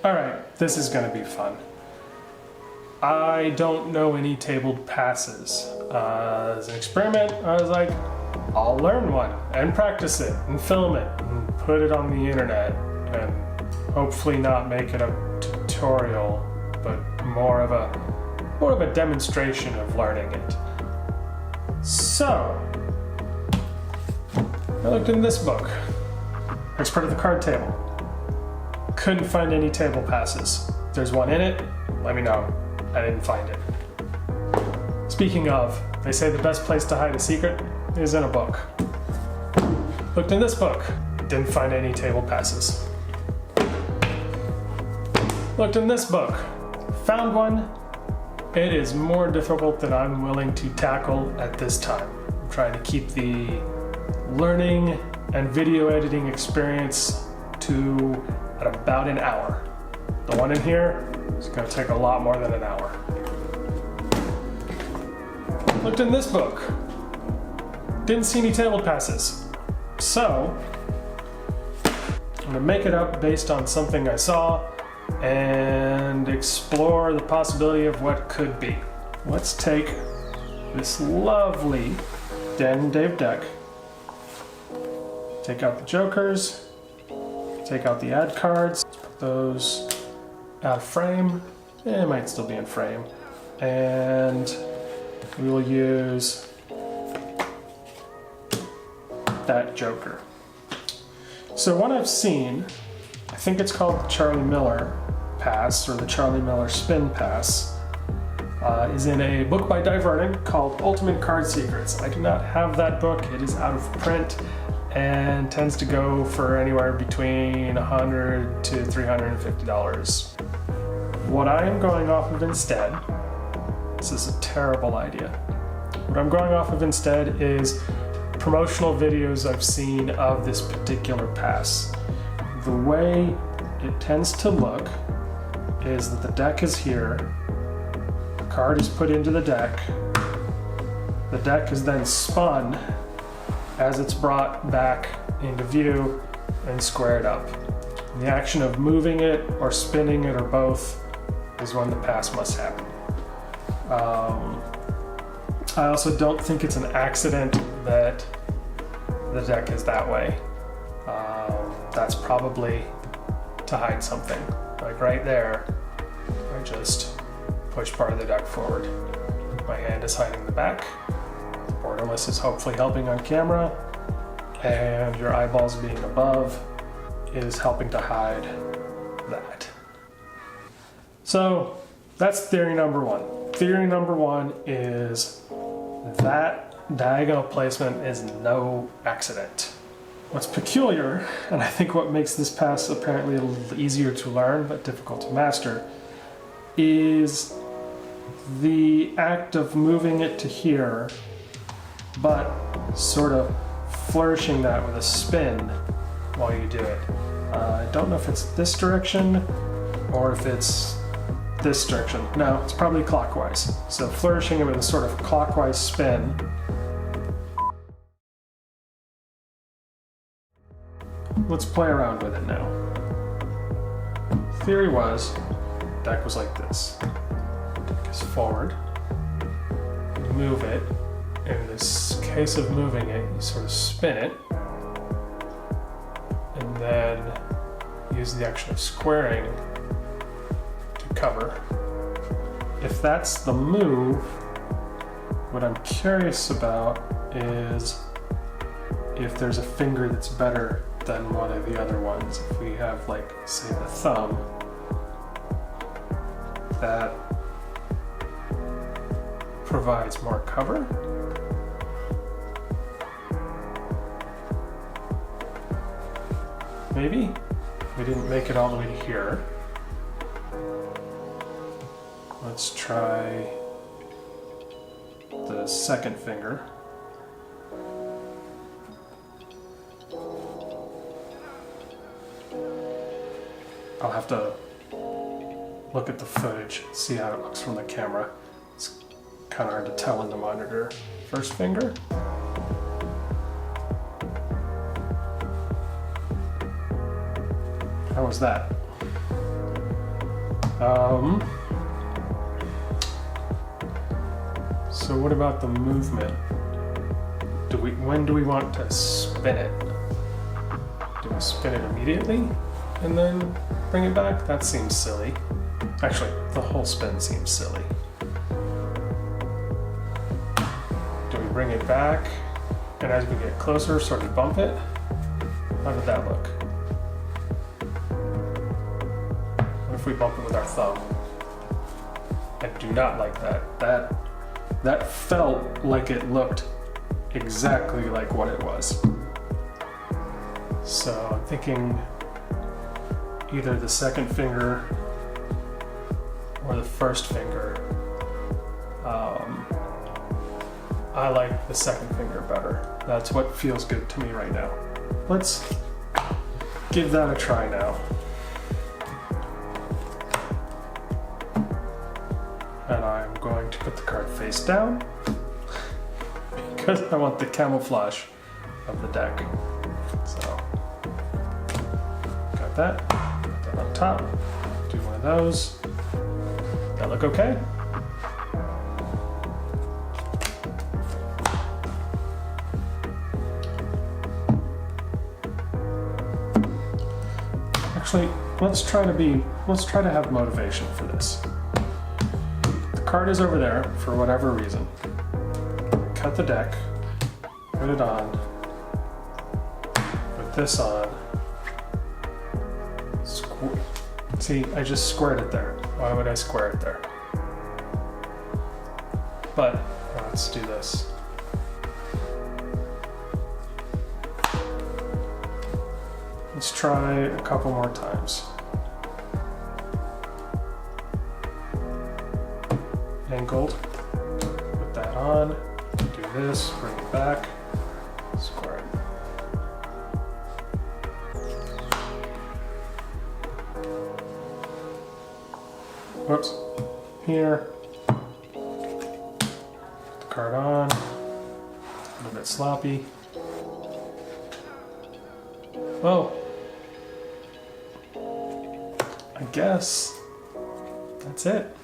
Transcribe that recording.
Alright, this is gonna be fun. I don't know any tabled passes. As an experiment, I was like, I'll learn one and practice it and film it and put it on the internet and hopefully not make it a tutorial, but more of a demonstration of learning it. So, I looked in this book, Expert of the Card Table. Couldn't find any table passes. If there's one in it, let me know. I didn't find it. Speaking of, they say the best place to hide a secret is in a book. Looked in this book, didn't find any table passes. Looked in this book, found one. It is more difficult than I'm willing to tackle at this time. I'm trying to keep the learning and video editing experience to at about an hour. The one in here is going to take a lot more than an hour. Looked in this book. Didn't see any table passes. So, I'm going to make it up based on something I saw and explore the possibility of what could be. Let's take this lovely Dan and Dave deck, take out the jokers, take out the ad cards, put those out of frame. It might still be in frame. And we will use that joker. So what I've seen, I think it's called the Charlie Miller Pass or the Charlie Miller Spin Pass, is in a book by Dai Vernon called Ultimate Card Secrets. I do not have that book. It is out of print and tends to go for anywhere between $100 to $350. What I am going off of instead, this is a terrible idea. What I'm going off of instead is promotional videos I've seen of this particular pass. The way it tends to look is that the deck is here, the card is put into the deck is then spun as it's brought back into view and squared up. And the action of moving it or spinning it or both is when the pass must happen. I also don't think it's an accident that the deck is that way. That's probably to hide something. Like right there, I just push part of the deck forward. My hand is hiding the back. Borderless is hopefully helping on camera, and your eyeballs being above is helping to hide that. So that's theory number one. Theory number one is that diagonal placement is no accident. What's peculiar, and I think what makes this pass apparently a little easier to learn but difficult to master, is the act of moving it to here, but sort of flourishing that with a spin while you do it. I don't know if it's this direction or if it's this direction. No, it's probably clockwise. So flourishing it with a sort of clockwise spin. Let's play around with it now. Theory was, deck was like this. Deck is forward. You move it. In this case of moving it, you sort of spin it. And then use the action of squaring to cover. If that's the move, what I'm curious about is if there's a finger that's better than one of the other ones. If we have, like, say, the thumb, that provides more cover. Maybe? We didn't make it all the way to here. Let's try the second finger. I'll have to look at the footage, see how it looks from the camera. It's kind of hard to tell in the monitor. First finger. How was that? So what about the movement? When do we want to spin it? Do we spin it immediately and then bring it back? That seems silly. Actually, the whole spin seems silly. Do we bring it back and as we get closer, sort of bump it? How did that look? What if we bump it with our thumb? I do not like that. That felt like it looked exactly like what it was. So I'm thinking either the second finger or the first finger. I like the second finger better. That's what feels good to me right now. Let's give that a try now. And I'm going to put the card face down because I want the camouflage of the deck. So, got that. Put that on top. Do one of those. That look okay? Actually, let's try to have motivation for this. The card is over there for whatever reason. Cut the deck, put it on, put this on. See, I just squared it there. Why would I square it there? But let's do this. Let's try a couple more times. Angled, put that on, do this, bring it back, square it. Whoops, here, put the card on, a little bit sloppy. Well, I guess that's it.